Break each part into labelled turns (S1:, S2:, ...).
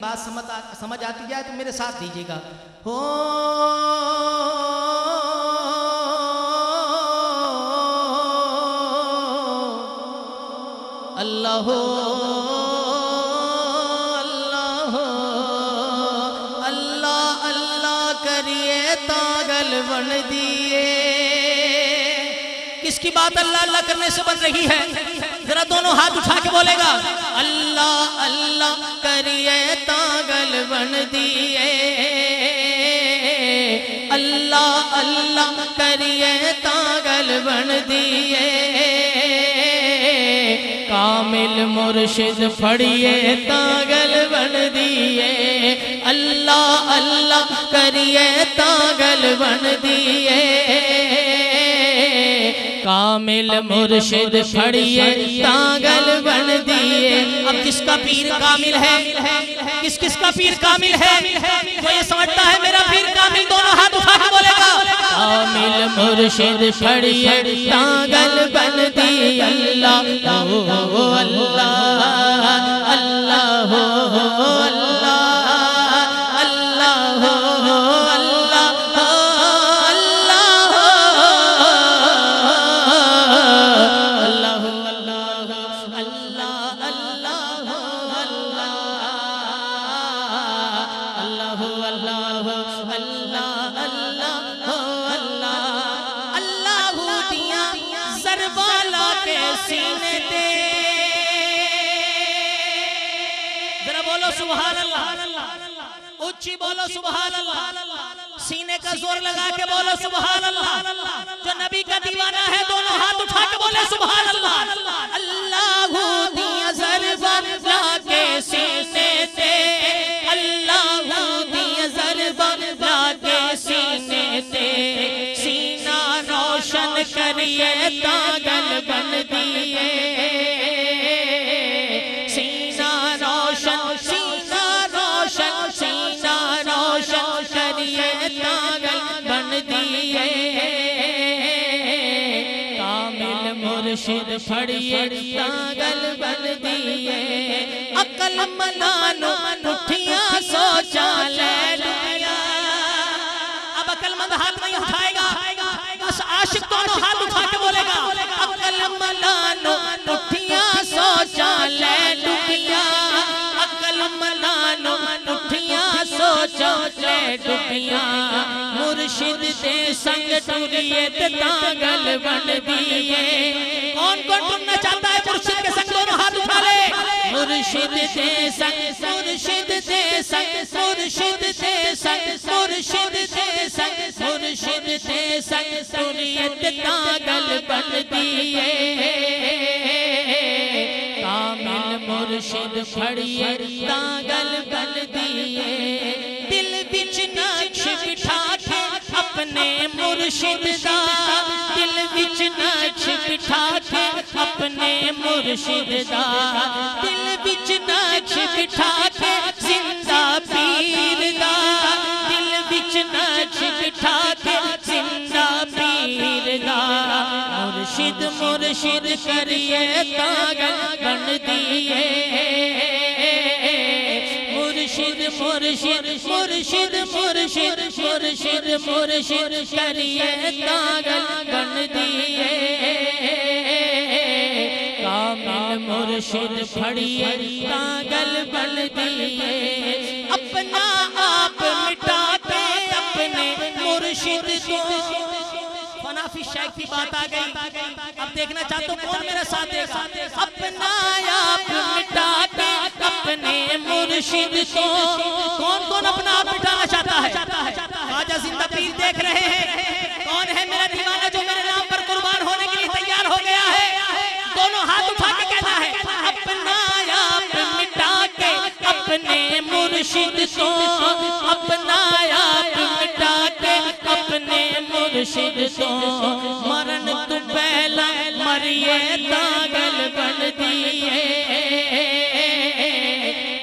S1: بات سمجھ آتی جائے تو میرے ساتھ دیجیے گا. ہو اللہ اللہ اللہ اللہ کریے تاگل بن دیے. کس کی بات اللہ اللہ کرنے سے بن رہی ہے؟ ذرا دونوں ہاتھ اٹھا کے بولے گا اللہ اللہ کریے تاگل بن دیے. اللہ اللہ کریے تاگل بن دیے. کامل مرشد پھڑیے تاگل بن دیے. اللہ اللہ کریے تاگل بن دیے. کامل مرشد پھڑیے تاگل بن دیے. اب کس کا پیر کامل ہے؟ کس کا پیر کامل ہے؟ جو یہ سمجھتا ہے میرا پیر کامل دونوں ہاتھ اٹھا کے بولے گا کامل مرشد پھڑیے تاگل بن دیے. اللہ اللہ اللہ سبحان اللہ. اچھی بولو سبحان اللہ. سینے کا زور لگا کے بولو سبحان اللہ. جو نبی کا دیوانہ ہے دونوں ہاتھ اٹھا کے بولے سبحان اللہ. اللہ دیا ضربہ لا کے سینے تے. اللہ دیا ضربہ لا کے سینے تے. سینہ روشن کریے تاگل بن دیے. مرشد پھڑیے تاگل بن دیے. عقل مندانو اٹھیاں سوچا لے لیا. اب عقل مند ہاتھ نہیں اٹھائے گا بس عاشق دونوں ہاتھ اٹھا کے بولے گا عقل مندانو اٹھیاں سوچا لے لیا. عقل مندانو اٹھیاں سوچا لے لیا. مرشد دے سنگ ٹریے تاگل بن دیے. کون کون ٹرنا چاہتا ہے مرشد کے سنگ دونوں ہاتھ اٹھا لے. مرشد دے سنگ مرشد دے سنگ مرشد دے سنگ مرشد دے سنگ مرشد دے سنگ ٹریے تاگل بن دیے. کامل مرشد پھڑیے تاگل بن دیے. دل بچ نقش بٹھا کے اپنے مرشد دا. دل بچ نقش بٹھا کے اپنے مرشد دا. دل بچ نقش بٹھا کے زندہ پیر دا. دل بچ نقش بٹھا کے زندہ پیر دا. مرشد مرشد کریے تاگل بن دیے. مرشد مرشد مرشد مرشد مرشد مرشد کریے تاگل بن دیے. کامل مرشد پھڑیے تاگل بن دیے. اپنا آپ مٹاتے اپنے مرشد کو. فنافی شیخ کی بات آ گئی. اب دیکھنا چاہتا ہوں کون میرے ساتھ ہے. اپنا آپ مٹاتے اپنے مرشد کو. کون کون اپنا آپ مٹانا چاہتا ہے؟ خواجہ زندہ پیر دیکھ رہے ہیں. کون ہے میرا دیوانہ جو میرے نام پر قربان ہونے کے لیے تیار ہو گیا ہے؟ دونوں ہاتھ اٹھا کے کہنا ہے اپنا آپ مٹا کے اپنے مرشد کو. اپنا آپ مٹا کے اپنے مرشد کو. مرن تو پہلا مریے تاگل بن دیے.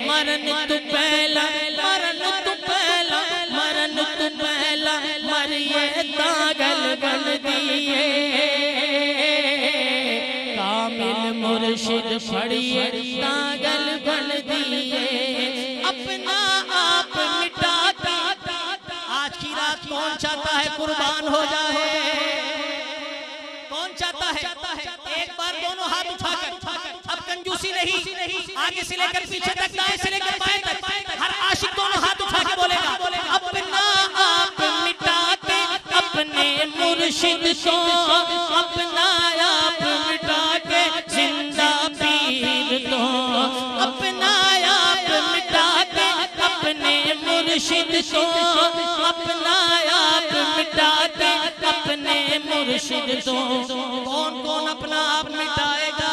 S1: مرن تو پہلا مرن تو پہلا مرن تو پہلا مریے تاگل بن دیے. کامل مرشد پھڑیے تاگل بن دیے. اپنا چاہتا ہے قربان ہو جائے؟ کون چاہتا ہے؟ ایک بار دونوں ہاتھ اٹھا کر، اب کنجوسی نہیں، آگے سے لے کر پیچھے تک، دائیں سے لے کر بائیں تک، ہر عاشق دونوں ہاتھ اٹھا کے بولے گا اپنا آپ مٹاتے اپنے مرشد تو، اپنا آپ مٹا کے زندہ پیر تو، اپنا آپ مٹا کے اپنے مرشد تو، اپنا آپ مٹا کے اپنے مرشد تو۔ کون کون اپنا آپ مٹائے گا؟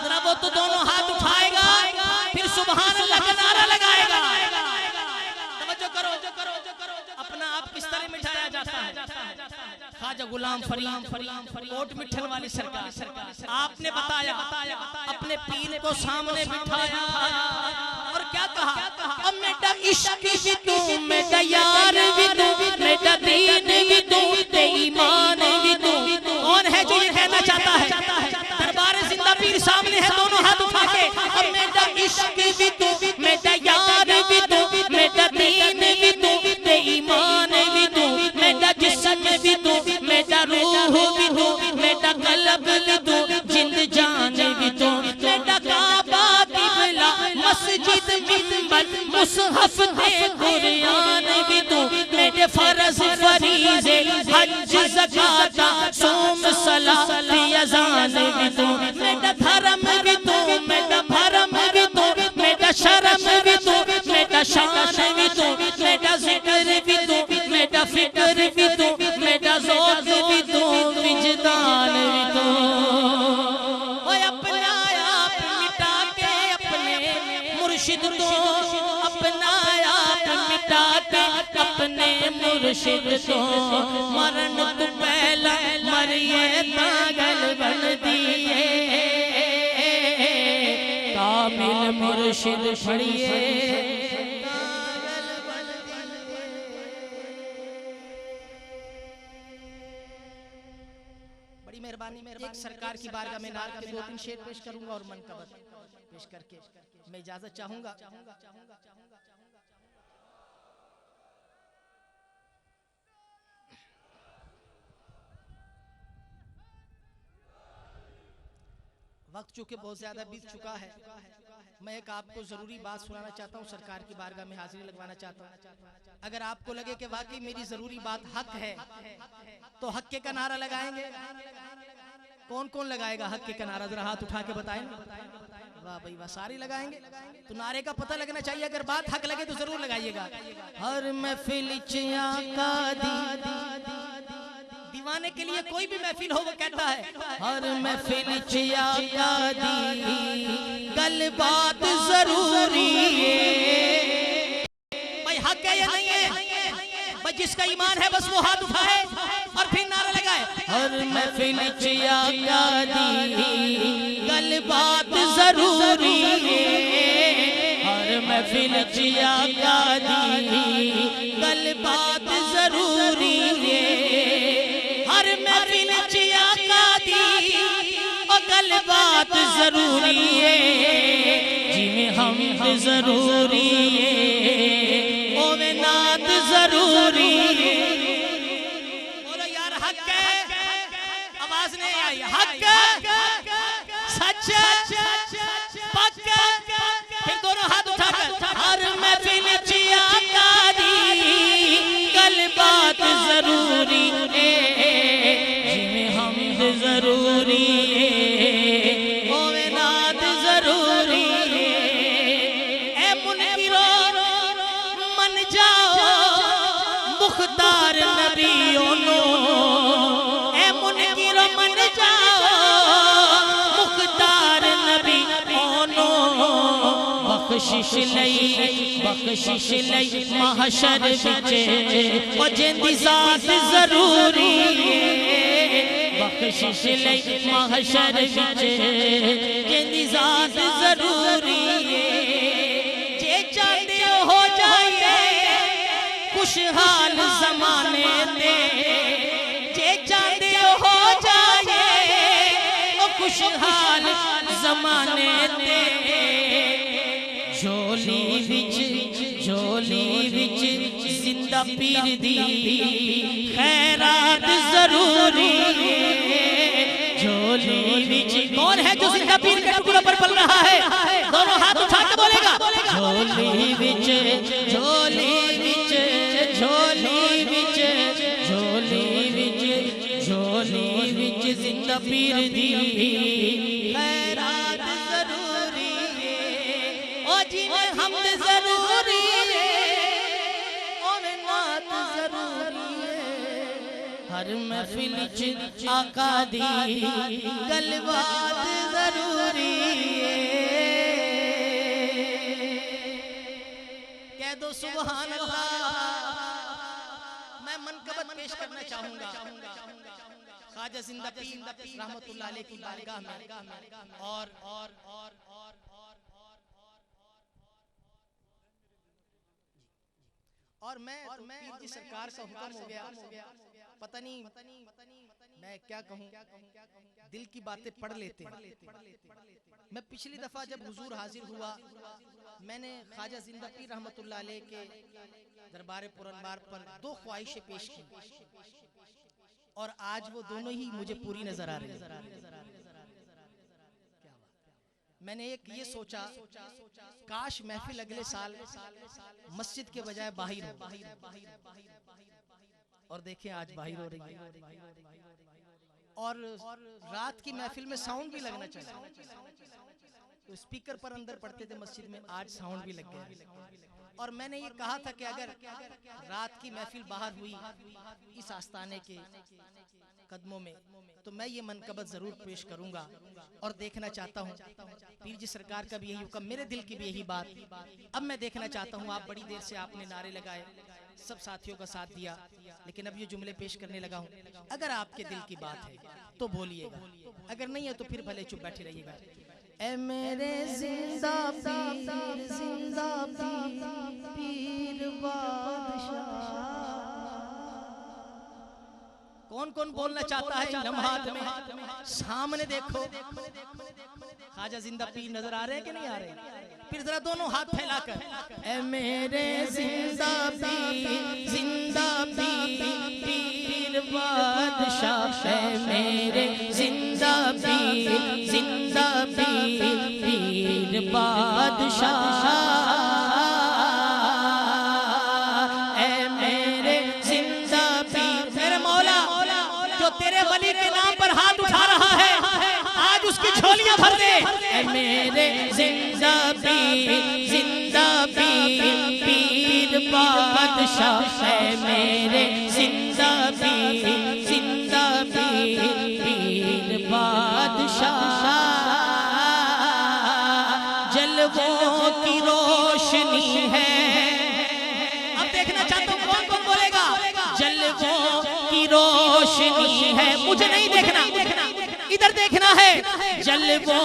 S1: ذرا وہ تو دونوں ہاتھ اٹھائے گا، پھر سبحان اللہ کا نعرہ لگائے گا۔ توجہ کرو، اپنا آپ کس طرح مٹھایا جاتا ہے؟ خواجہ غلام فرید کوٹ مٹھن والی سرکار، آپ نے بتایا، اپنے پیر کو سامنے بٹھایا اور کیا کہا؟ میرا عشق بھی تو، میرا یار بھی تو، میرا دین بھی تو، ایمان بھی تو۔ کون ہے جو یہ کہنا چاہتا ہے؟ دربار زندہ پیر سامنے ہے، دونوں ہاتھ اٹھا کے، اور میرا عشق بھی تو، میرا یار بھی تو، میرا دین بھی تو، ایمان بھی تو، میرا جسم بھی تو، میرا روح بھی تو، میرا قلب بھی تو، جند جان بھی تو، میرا کعبہ قبلہ مسجد منبر مصحف قرآن بھی تو، میرے فرض فریضے حج زکات صوم صلاۃ اذان بھی تو، میرا دھرم بھی تو، میرا بھرم بھی تو، میرا شرم بھی تو، میرا شان بھی تو، میرا ذکر بھی تو، میرا فکر بھی تو، میرا ذوق بھی تو، وجدان بھی تو۔ اپنا آپ مٹا کے اپنے مرشد تو، اپنا آپ مٹا کے اپنے مرشد تو، مرن تو پہلا مریے پاگل بن دیئے، کامل مرشد پڑھیے۔ بڑی مہربانی، ایک سرکار کی بارگاہ میں نعت کے 2-3 شعر پیش کروں گا اور منقبت پیش کر کے میں اجازت چاہوں گا۔ وقت چونکہ بہت زیادہ بیت چکا ہے، میں ایک آپ کو ضروری بات سنانا چاہتا ہوں، سرکار کی بارگاہ میں حاضری لگوانا چاہتا ہوں۔ اگر آپ کو لگے کہ واقعی میری ضروری بات حق ہے تو حق کے کا نعرہ لگائیں گے؟ کون کون لگائے گا حق کے کا نعرہ؟ ذرا ہاتھ اٹھا کے بتائیں۔ واہ بھائی واہ، سارے لگائیں گے تو نعرے کا پتہ لگنا چاہیے، اگر بات حق لگے تو ضرور لگائیے گا۔ ہر محفل چیا کا دیوانے کے لیے کوئی بھی محفل ہو وہ کہتا ہے ہر محفل چیا کا گل بات ضروری ہے۔ بھائی حق ہے یا نہیں ہے؟ بھائی جس کا ایمان ہے بس وہ ہاتھ اٹھائے اور پھر نعرہ لگائے۔ ہر محفل چیا کا گل بات ضروری ہے، ہر محفل چیا کا گل بات ضروری ہے، ہر محفل چیا کا گل بات ضروری ہے، جی میں حمد ضروری ہے، اوے نعت ضروری ہے۔ بولو یار حق ہے، آواز نہیں آئی، حق سچ پکا، پھر دونوں ہاتھ اٹھا کر ہر محفل چیا کا گل بات ضروری ہے، جی میں حمد ضروری ہے، اوے نعت ضروری ہے۔ اے منکرو من جاؤ مختار نبیوں نو، اے منکرو من جاؤ مختار نبیوں نو، بخشش لئی محشر وچ او جندی ذات ضروری ہے، بخشش لئی محشر وچ جندی ذات ضروری ہے۔ جے چاہتے ہو جائیے خوشحال زمانے تے، جے چاہتے ہو جائیے خوشحال زمانے تے، جھولی وچ زندہ زندہ پیر دی خیرات ضروری جھولی وچ کون ہے جو زندہ پیر کے ٹکڑوں پر پل رہا ہے دونوں ہاتھ اٹھا کے بولے گا جھولی وچ جھولی وچ جھولی وچ جھولی وچ جھولی وچ زندہ پیر دی خیرات ضروری او جی حمد ضروری ہر محفل چ آقا دی گلوات ضروری کہہ دو سبحان اللہ میں منقبت پیش کرنا چاہوں گا خواجہ زندہ پیر رحمت اللہ علیہ کی بارگاہ میں اور میں پیر کی سرکار کا حکم ہو گیا پتہ نہیں میں کیا کہوں دل کی باتیں پڑھ لیتے میں پچھلی دفعہ جب حضور حاضر ہوا میں نے خواجہ زندہ پیر رحمت اللہ علیہ کے دربار پرانوار پر 2 خواہشیں پیش کی اور آج وہ دونوں ہی مجھے پوری نظر آ رہی ہیں میں نے ایک یہ سوچا کاش محفل اگلے سال مسجد کے بجائے باہر ہو اور دیکھیں آج باہر ہو رہی ہے اور رات کی محفل میں ساؤنڈ بھی لگنا چاہیے تو اسپیکر پر اندر پڑھتے تھے مسجد میں آج ساؤنڈ بھی لگ گیا اور میں نے یہ کہا تھا کہ اگر رات کی محفل باہر ہوئی اس آستانے کے قدموں میں تو میں یہ منقبت ضرور پیش کروں گا اور دیکھنا چاہتا ہوں پیر جی سرکار کا بھی یہی حکم میرے دل کی بھی یہی بات اب میں دیکھنا چاہتا ہوں آپ بڑی دیر سے آپ نے نعرے لگائے سب ساتھیوں کا ساتھ دیا لیکن اب یہ جملے پیش کرنے لگا ہوں اگر آپ کے دل کی بات ہے تو بولیے گا اگر نہیں ہے تو پھر بھلے چپ بیٹھے رہیے گا اے میرے زندہ پیر بادشاہ کون کون بولنا چاہتا ہے لمحات میں سامنے دیکھو خواجہ زندہ پیر نظر آ رہے ہیں کہ نہیں آ رہے پھر ذرا دونوں ہاتھ پھیلا کر اے میرے زندہ پیر بادشاہ اے میرے زندہ پیر بادشاہ اے میرے زندہ پیر میرے مولا جو تیرے ولی کے نام پر ہاتھ اٹھا رہا ہے آج اس کی جھولیاں بھر دے اے میرے زندہ پیر بادشاہ اے میرے زندہ پیر بادشاہ جلووں کی روشنی ہے اب دیکھنا چاہتا ہوں کون کون بولے گا جلووں کی روشنی ہے مجھے نہیں دیکھنا ادھر دیکھنا ہے جلووں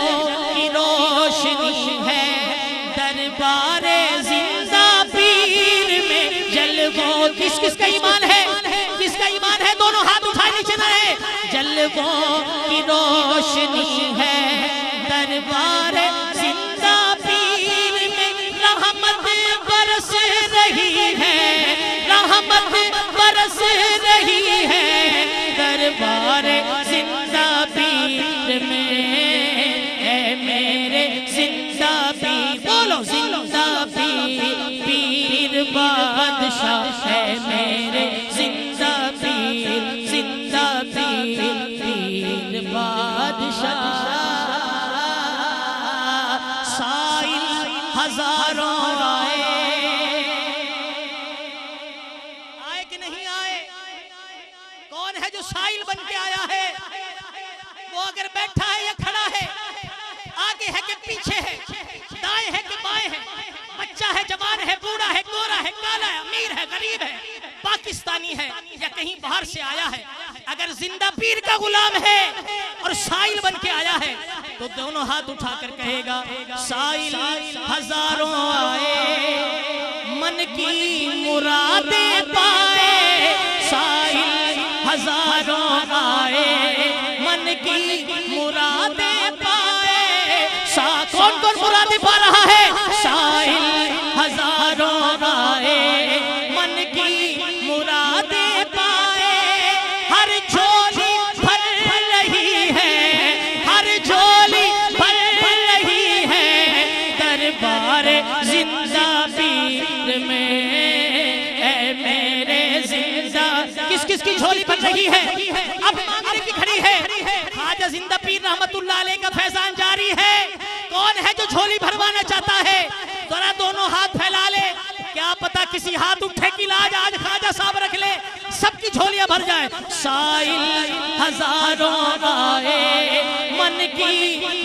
S1: کی روشنی ہے دربار زندہ پیر میں جلووں کس کا ایمان ہے کس کا ایمان ہے دونوں ہاتھ اٹھائے نیچے نہ ہے جلووں کی روشنی ہے دربار زندہ پیر میں رحمت برس رہی ہے رحمت برس رہی ہے دربار زندہ پیر میں اے میرے زندہ پیر بولو زندہ پیر بادشاہ اے میرے زندہ پیر بادشاہ سائل ہزاروں آئے کہ نہیں آئے کون ہے جو سائل بن کے آیا ہے وہ اگر بیٹھا ہے یا کھڑا ہے آگے ہے کہ پیچھے ہے دائیں ہے کہ بائیں ہے بچہ ہے جوان ہے بوڑھا ہے گورا ہے کالا ہے امیر ہے غریب ہے پاکستانی ہے یا کہیں باہر سے آیا ہے اگر زندہ پیر کا غلام ہے اور سائل بن کے آیا ہے تو دونوں ہاتھ اٹھا کر کہے گا سائل ہزاروں آئے من کی مرادیں پائے سائل ہزاروں آئے من کی مرادیں پائے کون کون مرادیں پا رہا ہے سائل ہزاروں آئے من کی کس کی جھولی بھر رہی ہے؟ اب مانگنے کی کھڑی ہے۔ خواجہ زندہ پیر رحمت اللہ علیہ کا فیضان جاری ہے۔ کون ہے جو جھولی بھروانا چاہتا ہے؟ ذرا دونوں ہاتھ پھیلا لے، کیا پتا کسی ہاتھ اٹھے کی لاج آج خواجہ صاحب رکھ لے، سب کی جھولیاں بھر جائیں۔ سائل ہزاروں آئے من کی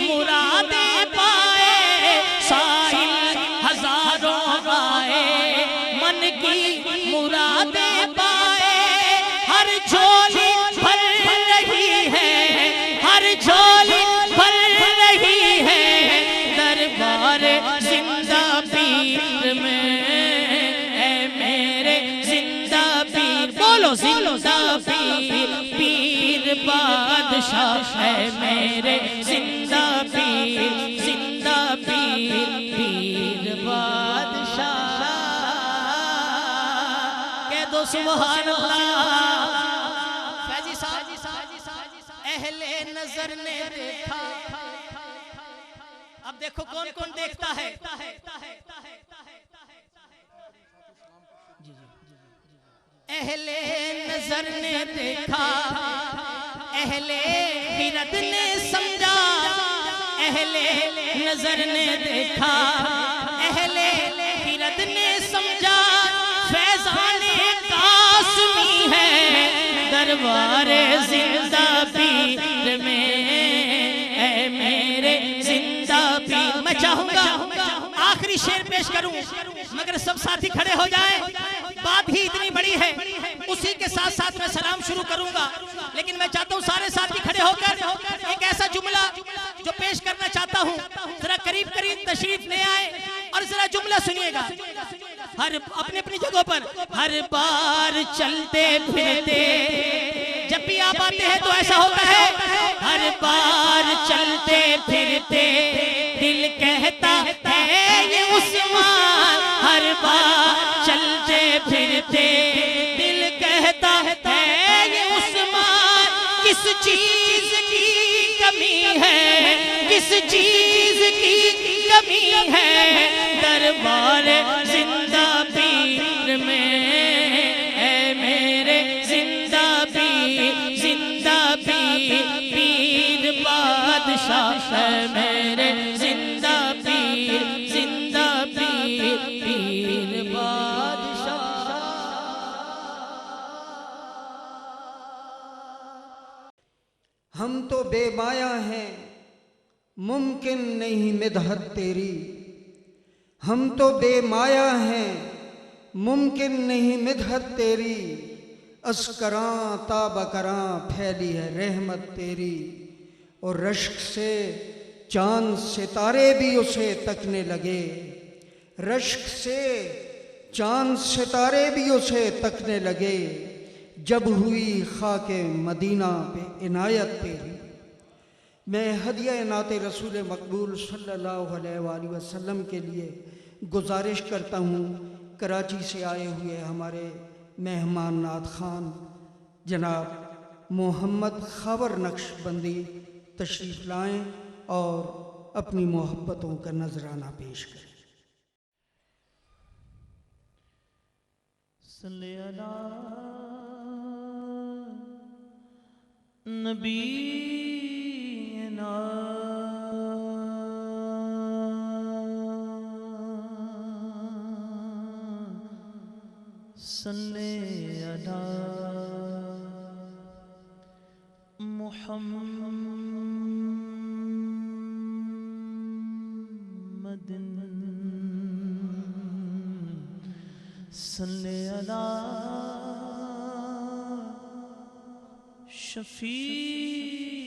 S1: مرادیں پائے، سائل ہزاروں آئے من کی مرادیں پائے، ہر جھولی بھر رہی ہے، ہر جھولی بھر رہی ہے، دربار زندہ پیر میں اے میرے زندہ پیر، بولو زندہ پیر، پیر بادشاہ ہے میرے زندہ پیر، زندہ پیر، پیر بادشاہ۔ کہہ دو سبحان اللہ۔ فیضی صاحب اہل نظر نے دیکھا، اب دیکھو کون کون دیکھتا ہے۔ اہل نظر نے دیکھا، اہل خرد نے سمجھا، اہل نظر نے دیکھا، اہل خرد نے سمجھا، فیضان قاسمی ہے دربار زندہ پیر میں اے میرے زندہ پیر۔ میں چاہوں گا آخری شعر پیش کروں مگر سب ساتھی کھڑے ہو جائیں، بات ہی اتنی بڑی ہے، اسی کے ساتھ ساتھ میں سلام شروع کروں گا، لیکن میں چاہتا ہوں سارے ساتھی کھڑے ہو کر ایک ایسا جملہ جو پیش کرنا چاہتا ہوں، ذرا قریب قریب تشریف لے آئے اور ذرا جملہ سنیے گا، ہر اپنی اپنی جگہوں پر۔ ہر بار چلتے پھرتے، جب بھی آپ آتے ہیں تو ایسا ہوتا ہے، ہر بار چلتے پھرتے دل کہتا ہے یہ عثمان، ہر بار چلتے پھرتے دل کہتا ہے یہ عثمان، کس چیز کی کمی ہے، کس چیز کی کمی ہے، دربار زندہ پیر میں اے میرے زندہ پیر، زندہ پیر، پیر بادشاہ ہے میرے زندہ پیر، زندہ پیر، پیر بادشاہ۔
S2: ہم تو بے مایا ہیں ممکن نہیں مدحت تیری، ہم تو بے مایا ہیں ممکن نہیں مدحت تیری، اسکراں تاب کراں پھیلی ہے رحمت تیری، اور رشک سے چاند ستارے بھی اسے تکنے لگے، رشک سے چاند ستارے بھی اسے تکنے لگے، جب ہوئی خاک مدینہ پہ عنایت تیری۔ میں ہدیہ نعت رسول مقبول صلی اللہ علیہ وآلہ وسلم کے لیے گزارش کرتا ہوں، کراچی سے آئے ہوئے ہمارے مہمان نعت خان جناب محمد خاور نقش بندی تشریف لائیں اور اپنی محبتوں کا نذرانہ پیش کریں۔
S1: صلی اللہ نبینا صلی اللہ محمد صلی اللہ شفیعنا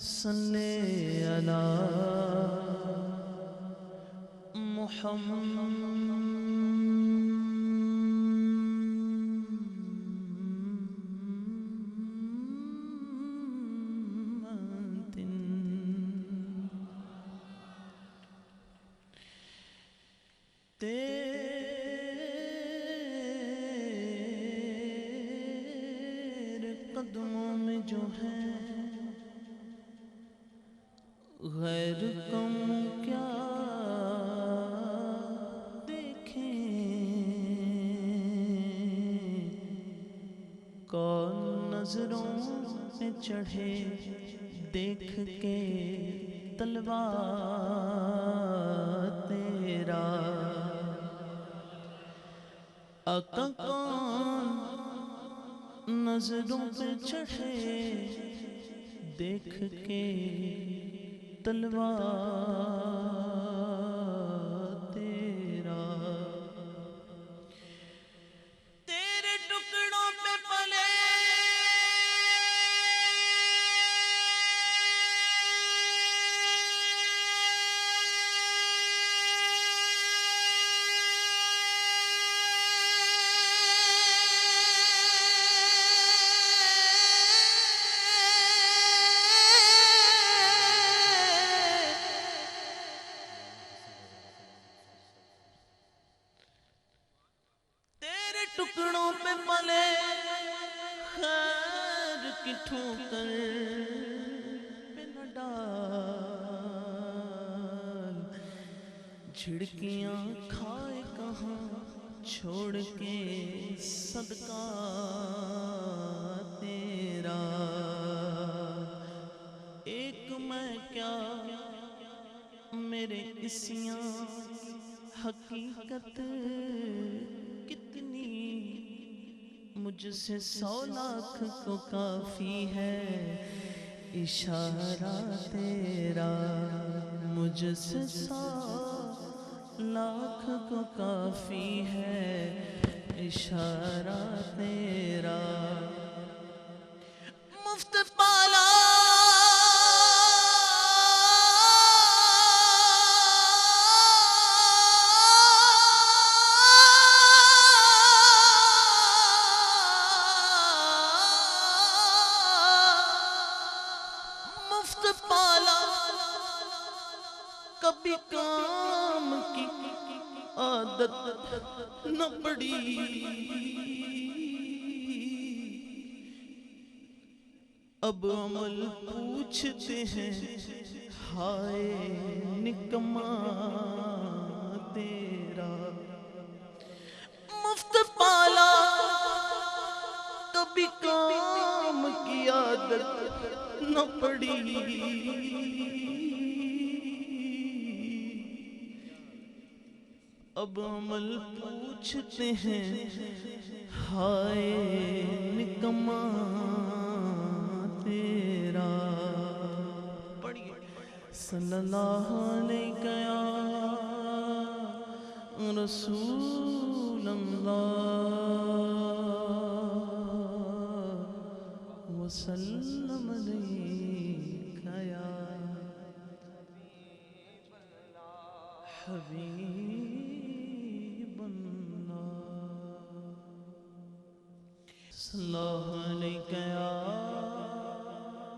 S1: صلی اللہ محمد۔ تیرے قدموں میں جو ہے غیر کم کیا، نظروں پہ چڑھے دیکھ کے تلوار تیرا آقا کون نظروں پہ چڑھے دیکھ کے تلوار تیرا تیرے ٹکڑوں پہ پلے ٹکڑوں پہ پلے خیر کی ٹھوکر پہ نہ ڈال جھڑکیاں کھائے کہاں چھوڑ کے صدقہ تیرا ایک میں کیا میرے اسیاں حقیقت کتنی مجھ سے 100 لاکھ کو کافی ہے اشارہ تیرا مجھ سے 100 لاکھ کو کافی ہے اشارہ تیرا مفت پالا کبھی کام کی عادت نہ پڑی اب عمل پوچھتے ہیں ہائے نکما تیرا مفت پالا کبھی کام کی عادت نہ پڑی اب عمل پوچھتے ہیں ہائے نکما تیرا صلی اللہ علیہ یا رسول اللہ وسلم علیہ یا حبیب صلی اللہ علیہ یا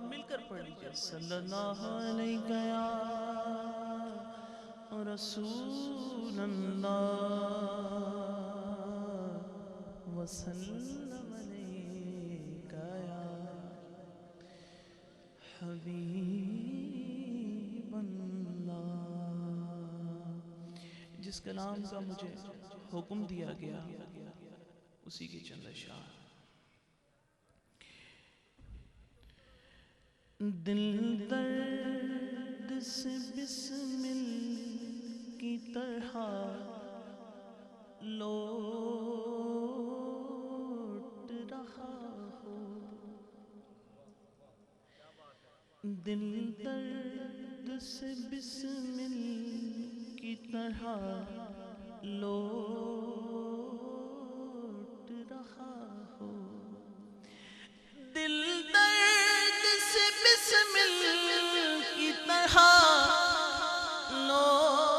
S1: مل کر پڑھ لیجیے صلی اللہ علیہ یا رسول اللہ وسلم علیہ یا حبیب اللہ جس کلام کا مجھے حکم دیا گیا اسی کی چند اشعار دل درد سے بسمل کی طرح لوٹ رہا ہو دل درد سے بسمل کی طرح لوٹ رہا ہو دل درد سے بسمل کی طرح لوٹ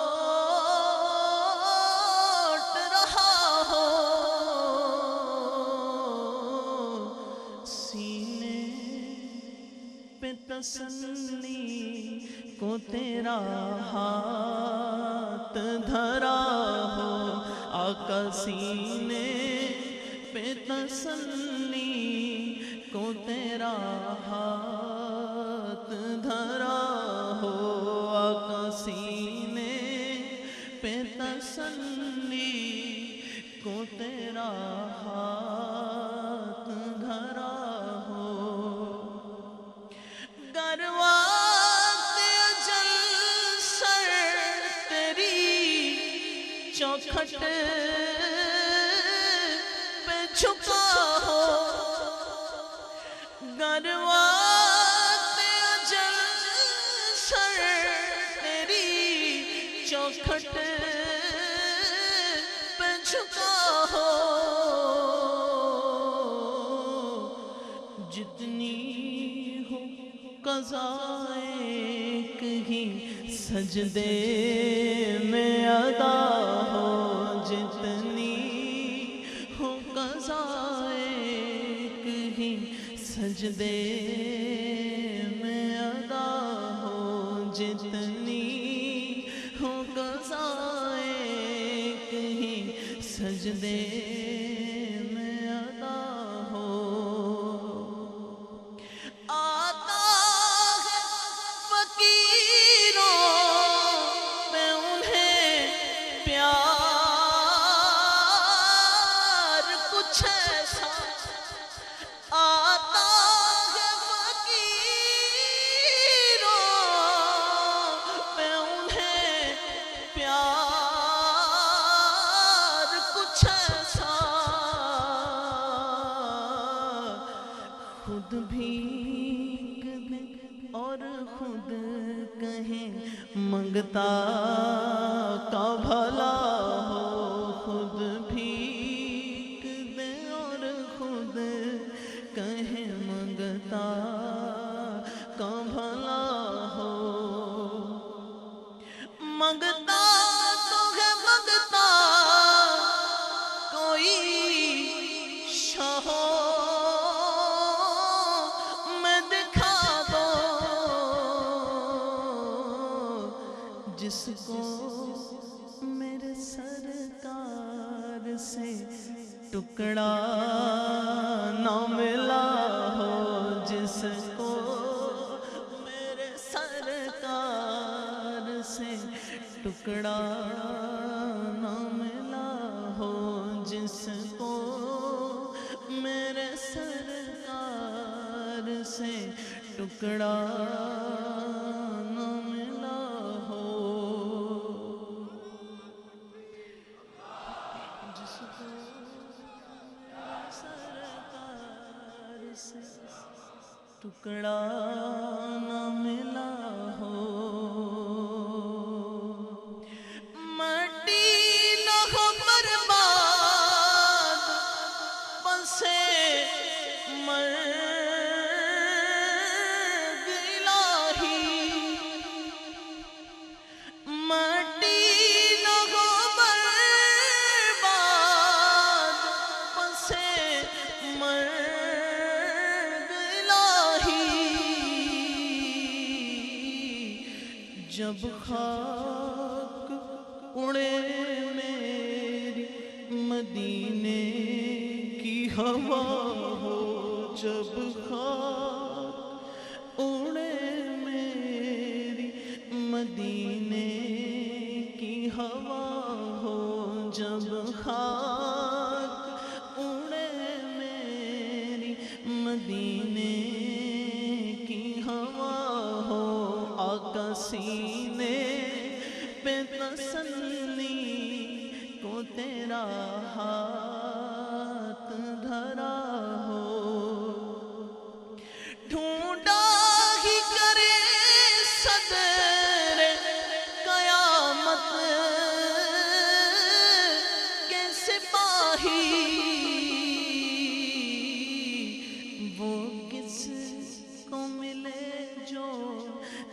S1: رہا ہو سینے پہ تسلی کو تیرا ہاتھ دھرا ہو آقا سینے پہ تسلی کو تیرا ہاتھ دھرا ہو آقا سینے پہ تسلی کو تیرا ہاتھ دھرا ہو چوکھٹ پہ جھکا ہو گروات اجل سر تیری چوکھٹ پہ جھکا ہو جتنی ہو قضائے کہیں سجدے میں ادا ہو جتنی ہو قضائے کہیں سجدے میں ادا ہو جتنی ہو قضائے کہیں سجدے میں ادا ہو آتا ہے فقیروں میں انہیں پیار کچھ ایسا آتا ہے فقیروں میں انہیں پیار کچھ ایسا خود بھیگ دیں اور خود کہیں منگتا کا بھلا ہو خود بھیگ دیں اور خود کہیں منگتا کا بھلا ہو منگتا تو ہے منگتا کوئی شہو میں دکھا دو جس کو میرے سرکار سے ٹکڑا نہ ملا ہو جس کو میرے سرکار سے ٹکڑا نہ ملا ہو جس کو میرے سرکار سے ٹکڑا نہ ملا ہو جس کو میرے سرکار سے ٹکڑا نہ ملا ہو مٹی نہ ہو برباد بسے مرگ الہی مٹی نہ ہو برباد بسے مرگ الہی جب خاک اڑے میری مدینے کی ہوا ہو جب خاک اڑے میری مدینے کی ہوا ہو جب خاک اڑے میری مدینے کی ہوا ہو آقا سینے پہ تسلی کو تیرا ہاتھ دھرا ہو ڈھونڈا ہی کرے صدر قیامت کے سپاہی وہ کس کو ملے جو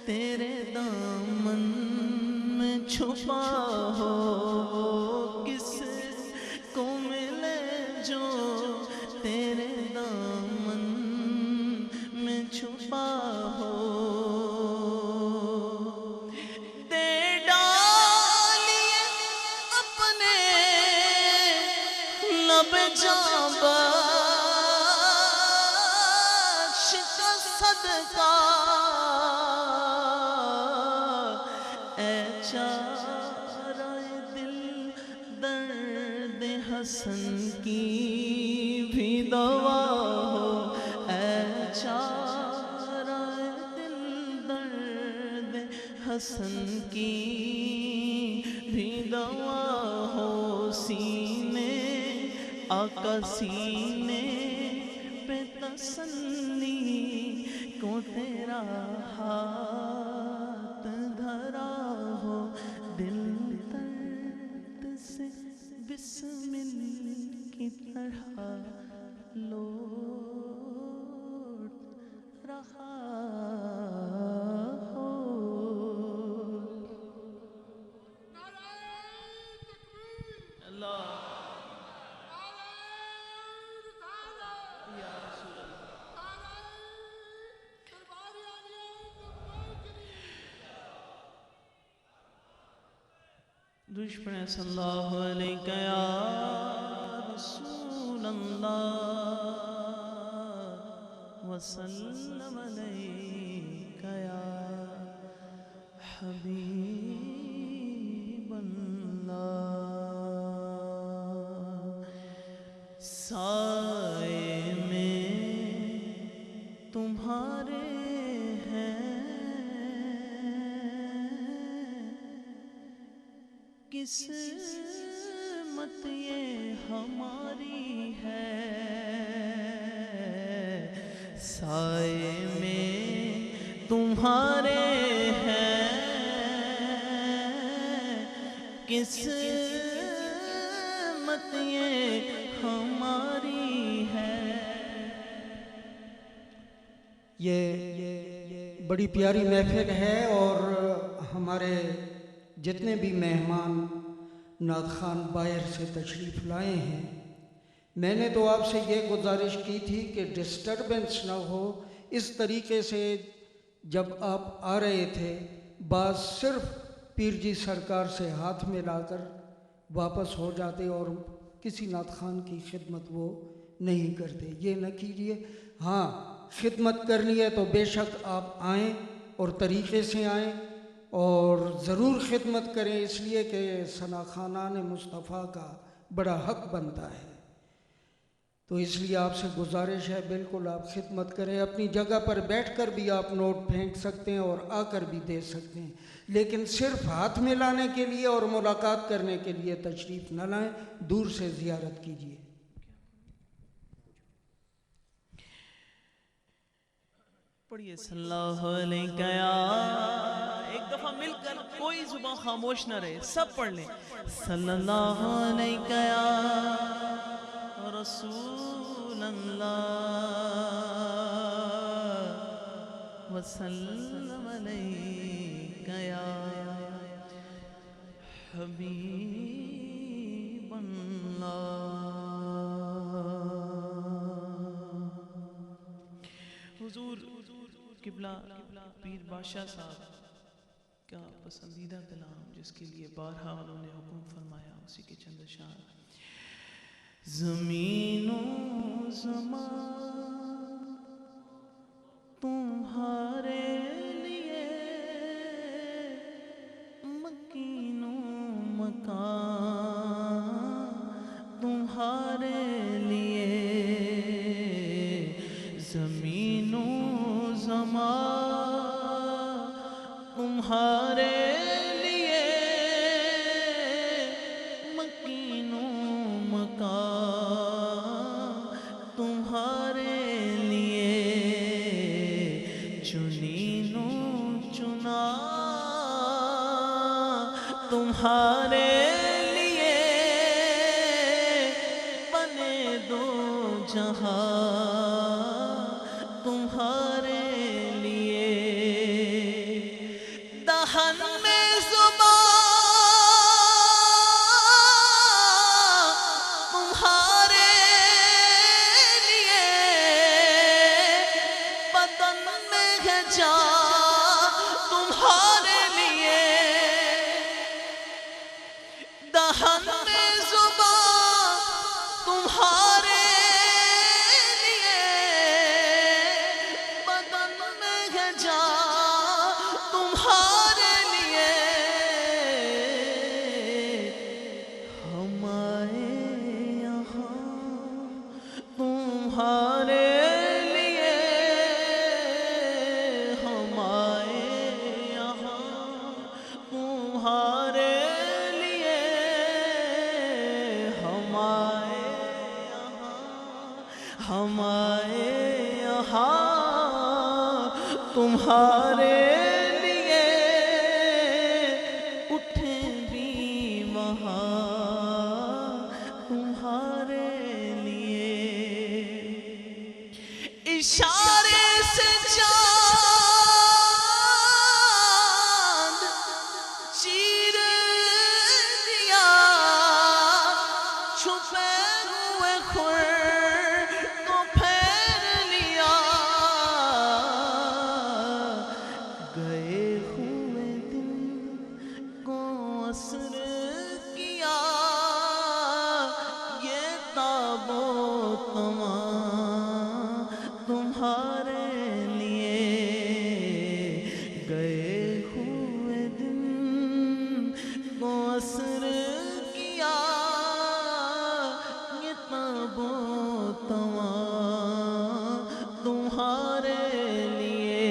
S1: تیرے دامن میں چھپا ہو کس کو ملے جو تیرے دامن میں چھپا ہو دے ڈالیے اپنے لب جاں بخش کا صدقہ اے چارہ دل درد حسن کی بھی دوا ہو اے چارہ دل درد حسن کی
S3: بھی دوا ہو سینے آقا سینے پہ تسلی کو تیرا ہاتھ دھرا ہو دل درد سے بسمل کی طرح لوٹ رہا ہو. اللہ یا رسول اللہ. دشمن صلی اللہ علیہ یا رسول اللہ وسلم علیہ یا حبیب اللہ. سائے میں تمہارے قسمت یہ ہماری ہے. سائے میں تمہارے ہیں قسمت یہ ہماری ہے.
S2: یہ بڑی پیاری محفل ہے اور ہمارے جتنے بھی مہمان نعت خوان باہر سے تشریف لائے ہیں، میں نے تو آپ سے یہ گزارش کی تھی کہ ڈسٹربنس نہ ہو. اس طریقے سے جب آپ آ رہے تھے بعض صرف پیر جی سرکار سے ہاتھ ملا کر واپس ہو جاتے اور کسی نعت خوان کی خدمت وہ نہیں کرتے. یہ نہ کیجیے. ہاں خدمت کرنی ہے تو بے شک آپ آئیں اور طریقے سے آئیں اور ضرور خدمت کریں، اس لیے کہ ثنا خانان مصطفیٰ کا بڑا حق بنتا ہے. تو اس لیے آپ سے گزارش ہے بالکل آپ خدمت کریں. اپنی جگہ پر بیٹھ کر بھی آپ نوٹ پھینک سکتے ہیں اور آ کر بھی دے سکتے ہیں، لیکن صرف ہاتھ ملانے کے لیے اور ملاقات کرنے کے لیے تشریف نہ لائیں، دور سے زیارت کیجیے.
S3: پڑھیے صلی اللہ علیہ یا. ایک دفعہ مل کر کوئی زبان خاموش نہ رہے، سب پڑھ لیں. صلی اللہ علیہ یا رسول اللہ وسلم علیہ یا حبیب اللہ. حضور قبلہ پیر بادشاہ صاحب کا پسندیدہ کلام جس کے لیے بارہا انہوں نے حکم فرمایا، اسی کے چند اشعار. زمین و زمان تمہارے لیے مکین و مکان تمہارے لیے. زمین و زمان تمہارے لیے مکین و مکان تمہارے لیے. چنین و چنا تمہارے لیے بنے دو جہاں تمہارے لیے. دہن میں زبان تمہارے لیے بدن میں ہے جان تمہارے لیے. دہن میں زبان تمہارے لیے بدن میں ہے جان تمہارے لیے. ہم آئے یہاں تمہارے لیے. ہم آئے یہاں تمہارے لیے. ہم آئے یہاں تمہارے لیے، اٹھیں بھی وہاں تمہارے لیے، اشارے سے چاند چیر دیا، چھپے ہوئے خور کو پھیر لیا، گئے ہوئے دن کو اثر کیا، یہ تابوت تمہارے لیے، گئے ہوئے دن کو اثر کیا، یہ تابوت تمہارے لیے،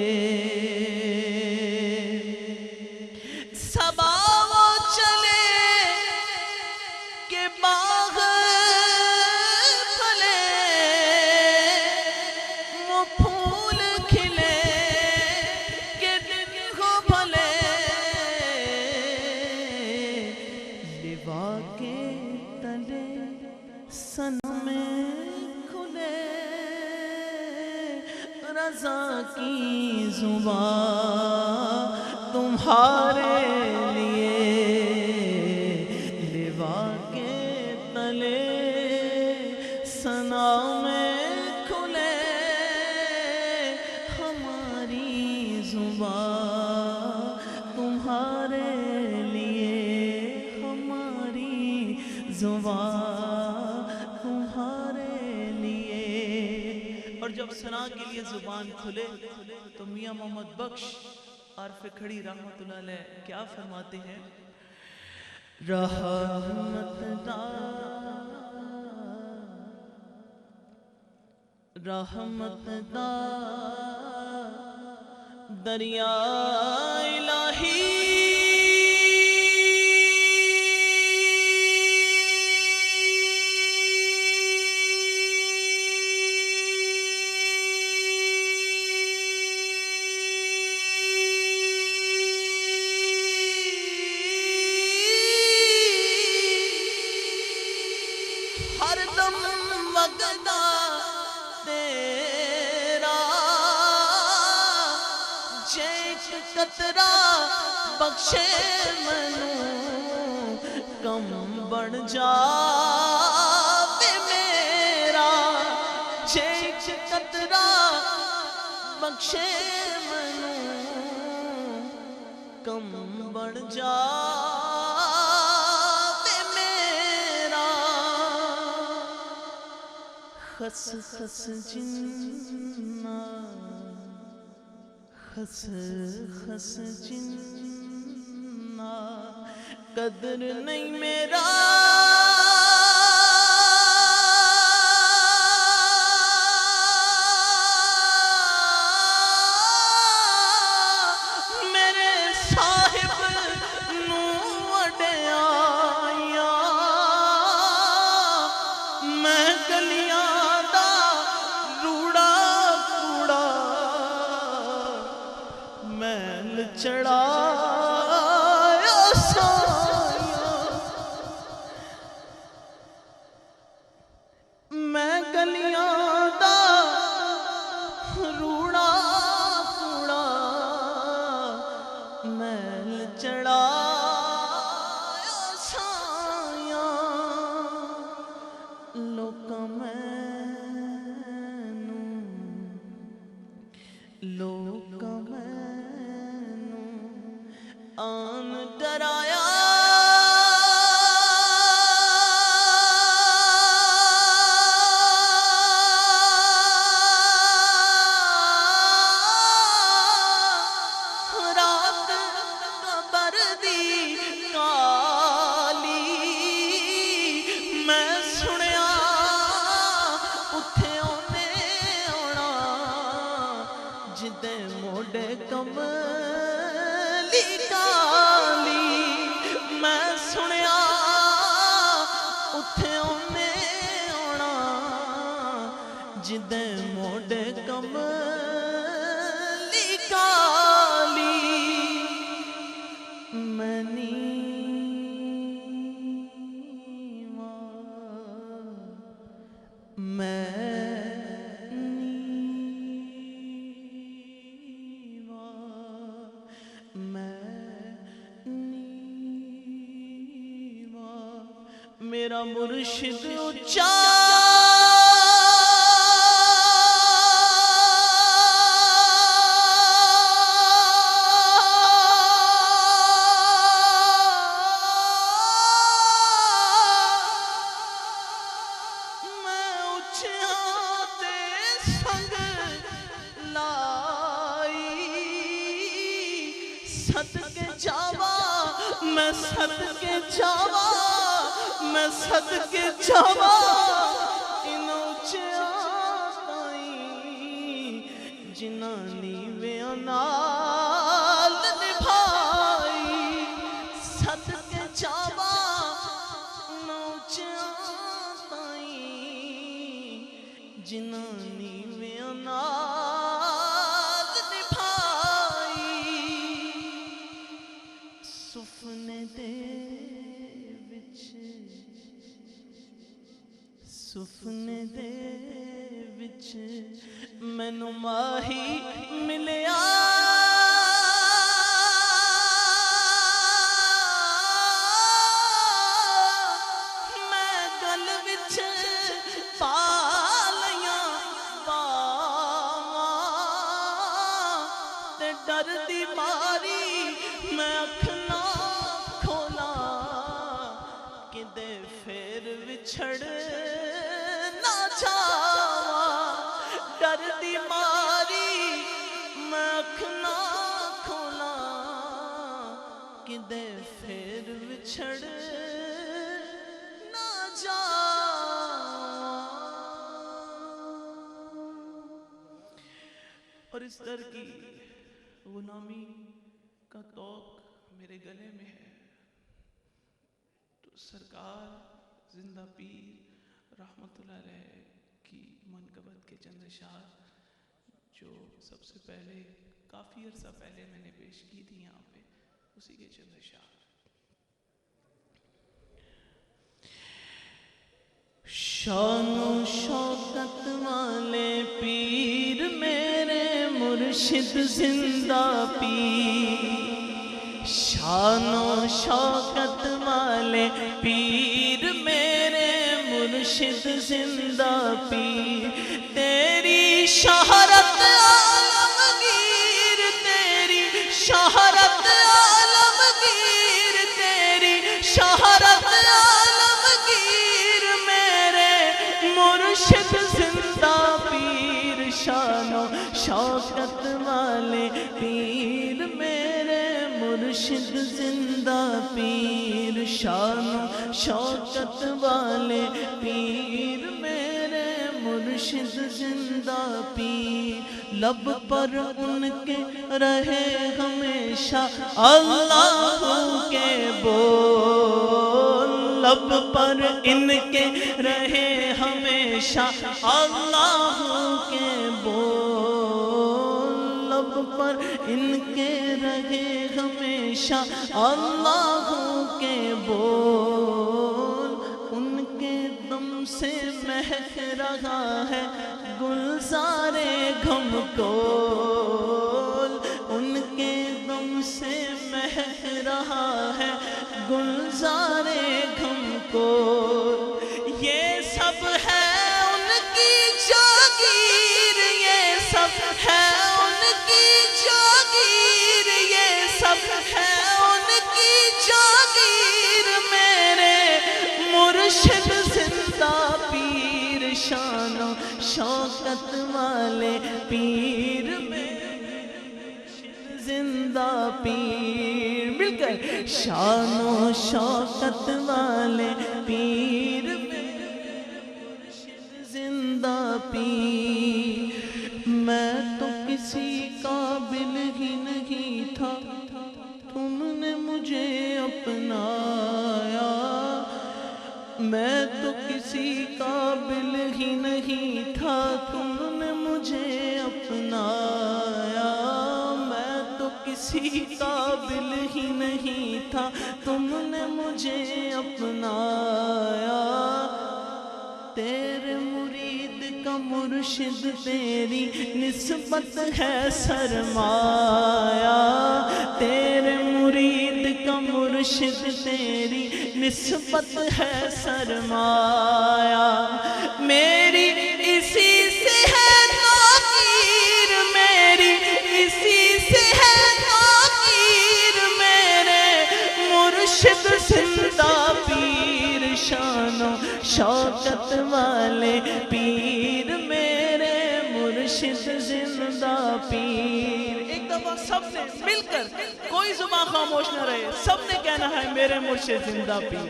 S3: صبا وہ چلے کہ باغ پھلے، وہ پھول کھلے کہ دن کو بھلے، لوا کے تلے صنم کھلے، رضا کی زبان تمہارے لیے، لوا کے تلے صنم کھلے، ہماری زبان تمہارے لیے، ہماری زبان تمہارے لیے۔ اور جب ثنا کے لیے زبان کھلے تو میاں محمد بخش عارف کھڑی رحمت اللہ علیہ کیا فرماتے ہیں؟ رحمت دا دریا الہی، ہر دم وگدا تیرا، جیک قطرہ بخشے منوں، کم بڑھ جاوے میرا، جیک قطرہ بخشے منوں، کم بڑھ جاوے میرا، خس خس جنہ، خس خس جنہ، قدر نہیں میرا، میرے صاحب نو وڈیایا، میں گلیاں دا روڑا کوڑا، میل چڑھایا سایہ، میں گلیاں دا روڑا کوڑا، میل چڑھایا سایہ، لوکاں مینوں آن ڈرایا، رات قبر دی کالی، میں سنیا اٹھے اونے آنا، جدے موڈے کملی کالی، میرا مرشد اونچا میں صدقے جاوا ان اونچیاں تائیں جنہاں نیویاں نال نبھائی صدقے جاوا ان اونچیاں تائیں جنہاں نیویاں نال نبھائی سفنے دے سفنے دے وچ مینوں ماہی ملیا میں گل وچ پا لیاں باواں تے ڈر دی ماری میں اکھ نہ کھولاں کدے پھر وچھڑ ڈر دی ماری میں اکھ نہ کھولاں کدے پھر وچھڑ نہ جاواں اور اس در کی غلامی کا توق میرے گلے میں ہے تو سرکار زندہ پیر رحمت اللہ علیہ کی منقبت کے چند اشعار جو سب سے پہلے کافی عرصہ پہلے میں نے پیش کی تھی یہاں پہ اسی کے چند اشعار شان و شوکت والے پیر میرے مرشد زندہ پیر شان و شوکت والے پیر میرے مرشد زندہ پیر تیری شہرت عالمگیر تیری شہرت عالمگیر تیری شہرت عالمگیر میرے مرشد زندہ پیر شان و شوکت والے پیر میرے مرشد زندہ پیر شان و شوکت والے پیر میرے مرشد زندہ پیر لب پر ان کے رہے ہمیشہ اللہ کے بول لب پر ان کے رہے ہمیشہ اللہ کے بول لب پر ان کے رہے ہمیشہ اللہ کے بول ان کے دم سے مہک رہا ہے گلزار غم کول ان کے دم سے مہک رہا ہے گلزار غم کول یہ سب ہے ان کی جاگیر یہ سب ہے ان کی جاگیر یہ سب ہے ان کی جاگیر میرے مرشد زندہ پیر شان و شوکت والے پیر میرے مرشد زندہ پیر مل کر شان و شوکت والے پیر میرے مرشد زندہ پیر میں تو کسی قابل ہی نہیں تھا تم نے مجھے اپنایا میں تو کسی قابل ہی نہیں تھا تم نے مجھے اپنایا میں تو کسی قابل ہی نہیں تھا تم نے مجھے اپنایا، تیرے مرید کا مرشد تیری نسبت ہے سرمایہ، تیرے مرید کا مرشد تیری نسبت ہے سرمایہ، میری اسی سے ہے تاخیر، میری اسی سے ہے تاخیر، میرے مرشد زندہ پیر، شان و شوکت والے پیر، میرے مرشد زندہ پیر۔ ایک دفعہ سب نے مل کر، کوئی زبان خاموش نہ رہے، سب نے کہنا ہے میرے مرشد زندہ پیر،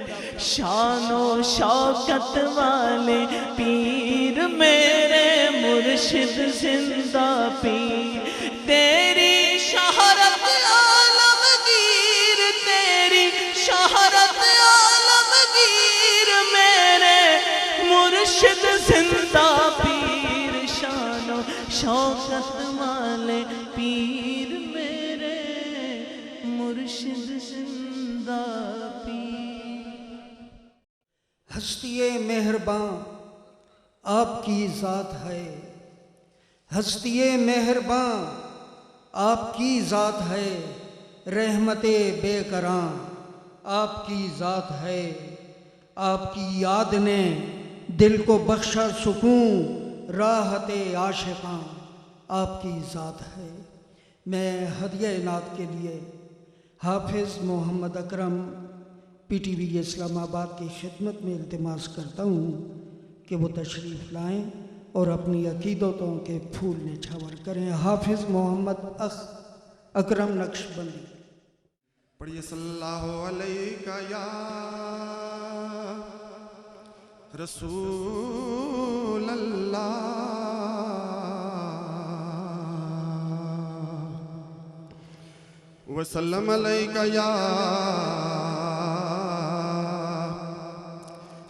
S3: شان و شوکت والے پیر، میرے مرشد زندہ پیر، تیری شہرت عالمگیر، تیری شہرت عالمگیر، میرے مرشد زندہ پیر، شان و شوکت والے پیر، میرے مرشد زندہ پیر۔
S2: ہستی مہرباں آپ کی ذات ہے، ہستی مہرباں آپ کی ذات ہے، رحمت بے کراں آپ کی ذات ہے، آپ کی یاد نے دل کو بخشا سکون، راحت عاشقاں آپ کی ذات ہے۔ میں ہدیہ نعت کے لیے حافظ محمد اکرم پی ٹی وی اسلام آباد کی خدمت میں التماس کرتا ہوں کہ وہ تشریف لائیں اور اپنی عقیدتوں کے پھول نچھاور کریں۔ حافظ محمد اکرم نقشبندی۔
S4: پڑھیے صلی اللہ علیہ یا رسول اللہ، وسلم علیہ یا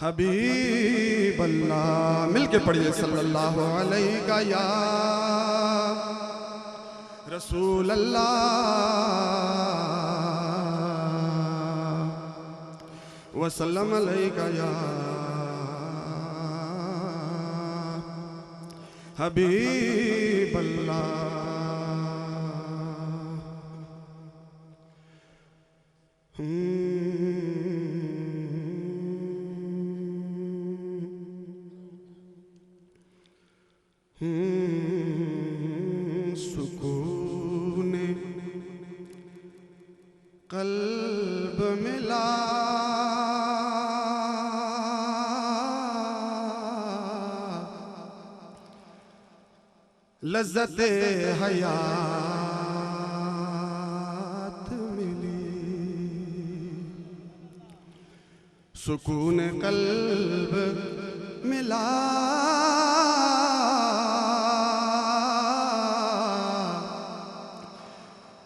S4: حبیب اللہ۔ مل کے پڑھیے صلی اللہ علیہ یا رسول اللہ، وسلم علیہ یا حبیب اللہ۔ سکون قلب ملا، لذت حیات ملی، سکون قلب ملا،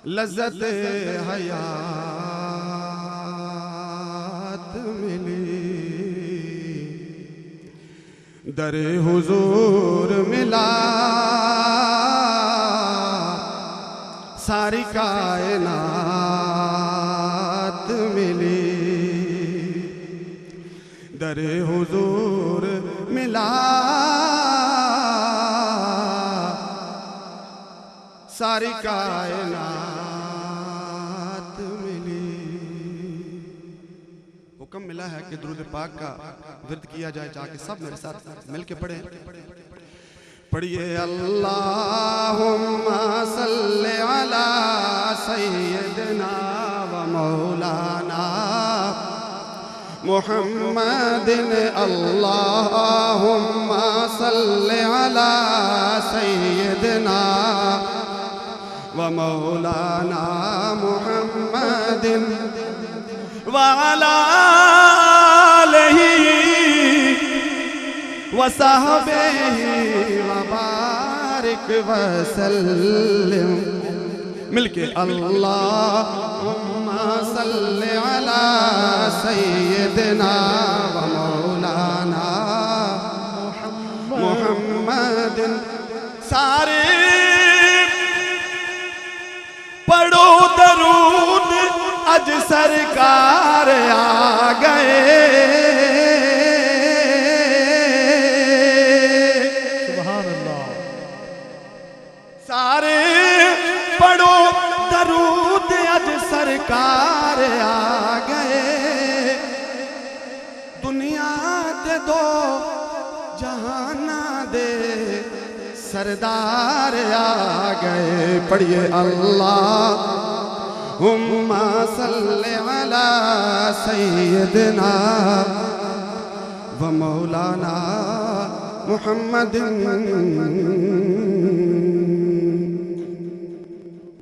S4: لذت حیات ملی، در حضور ملا، ساری کائنات ملی، در حضور ملا، ساری کائنات ملی۔ حکم ملا ہے کہ درود پاک کا ورد کیا جائے، جا کے سب میرے ساتھ مل کے پڑھیں۔ پڑھیے اللہم صلی علی سیدنا و مولانا محمد، اللہم صلی علی سیدنا و مولانا محمد وعلى آلہ وصحبہ وبارک وسلم۔ مل کے اللہم صلی علی سیدنا و مولانا محمد۔ سارے پڑھو درود اج سرکار آ گئے
S5: سبحان اللہ
S4: سارے پڑھو درود اج سرکار آ گئے دنیا دے دو جہانا دے سردار آ گئے پڑھیے اللہم صلی علی سیدنا و مولانا محمد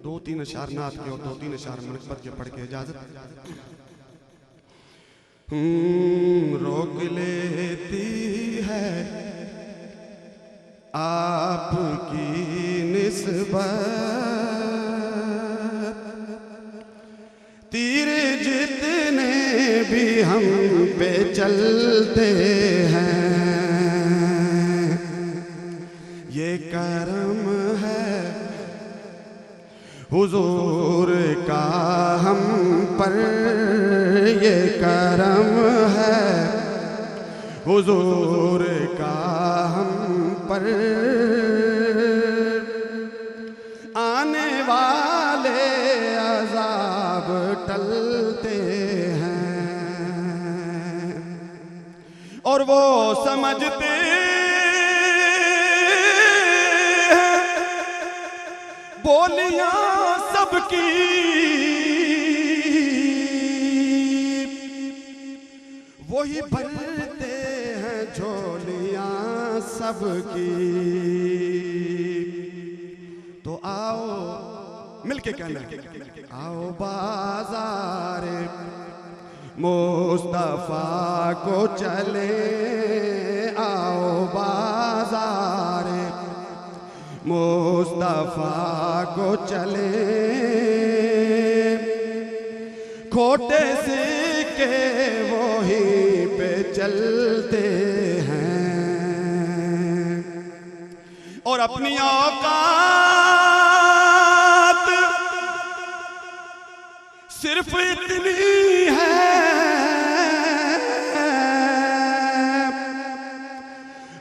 S4: دو تین اشعار نعت کے اور دو تین اشعار منقبت کے پڑھ کے اجازت روک لیتی ہے آپ کی نسبت تیر جتنے بھی ہم پہ چلتے ہیں یہ کرم ہے حضور کا ہم پر یہ کرم ہے حضور کا ہم پر آنے والے عذاب ٹلتے ہیں اور وہ سمجھتے بولیاں سب کی وہی بھرتے ہیں جھولیاں سب کی تو آؤ مل کے کہنا آؤ بازار مصطفیٰ کو چلے آؤ بازار مصطفیٰ کو چلے کھوٹے سکے وہی پہ چلتے ہیں اور اپنی اوقات صرف اتنی ہے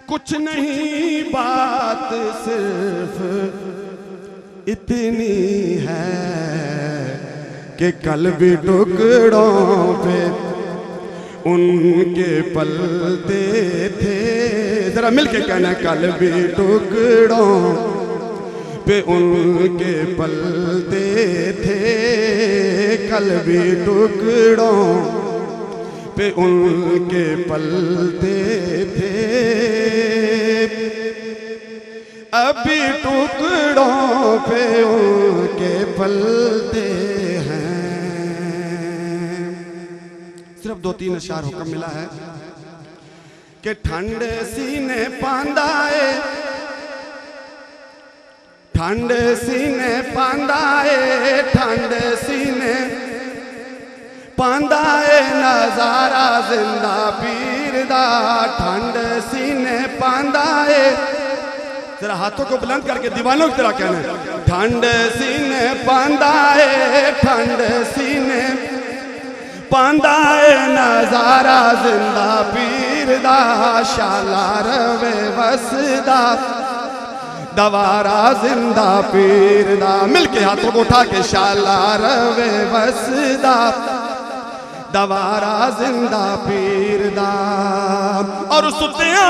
S4: کچھ نہیں بات صرف اتنی ہے کہ قلبی ٹکڑوں پہ ان کے پلتے تھے ذرا مل کے کہنا قلبی ٹکڑوں پہ ان کے پلتے تھے قلبی ٹکڑوں پہ ان کے پلتے تھے ابھی ٹکڑوں پہ ان کے پلتے ہیں صرف دو تین اشعار حکم ملا ہے کہ ٹھنڈے سینے پاندائے ٹھنڈے سینے پاندائے ٹھنڈے سینے پاندائے نظارہ زندہ پیر دا ٹھنڈے سینے پاندائے ذرا ہاتھوں کو بلند کر کے دیوانوں کی طرح کہنا ہے ٹھنڈے سینے پاندائے ٹھنڈے سینے پاندائے نظارہ زندہ پیر دا شالا روے وسدا دوارا زندہ پیر دا مل کے ہاتھوں کو اٹھا کے شالا روے وسدا دوارا زندہ پیر دا اور ستیاں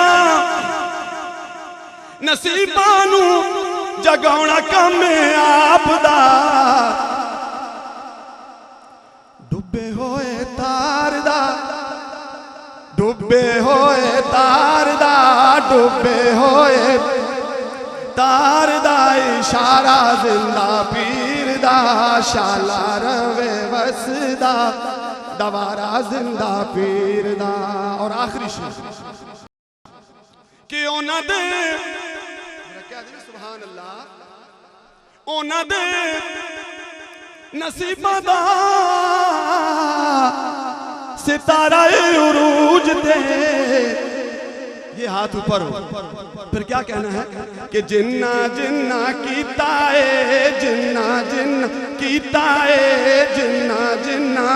S4: نصیبانو جگونا کم آپ دا ڈبے ہوئے تار دا ڈبے ہوئے تار دا ڈبے ہوئے تار دا اشارہ زندہ پیر دا شالا روے وسدا دوارا زندہ پیر دا اور آخری شیئر کہ اونا دے سبحان اللہ اونا دے نصیبہ دا ستارہ عروج دے یہ ہاتھ اوپر ہو. پھر کیا کہنا ہے کہ جنہ جنہ کیتا ہے جنہ جنہ کیتا ہے جنہ جنہ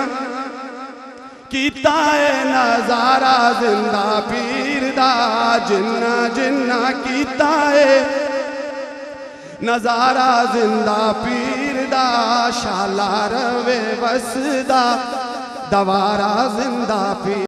S4: کیتا ہے نظارہ زندہ پیر دا جنہ جنہ کیتا ہے نظارہ زندہ پیر دا شالا روے وسدا دوارا زندہ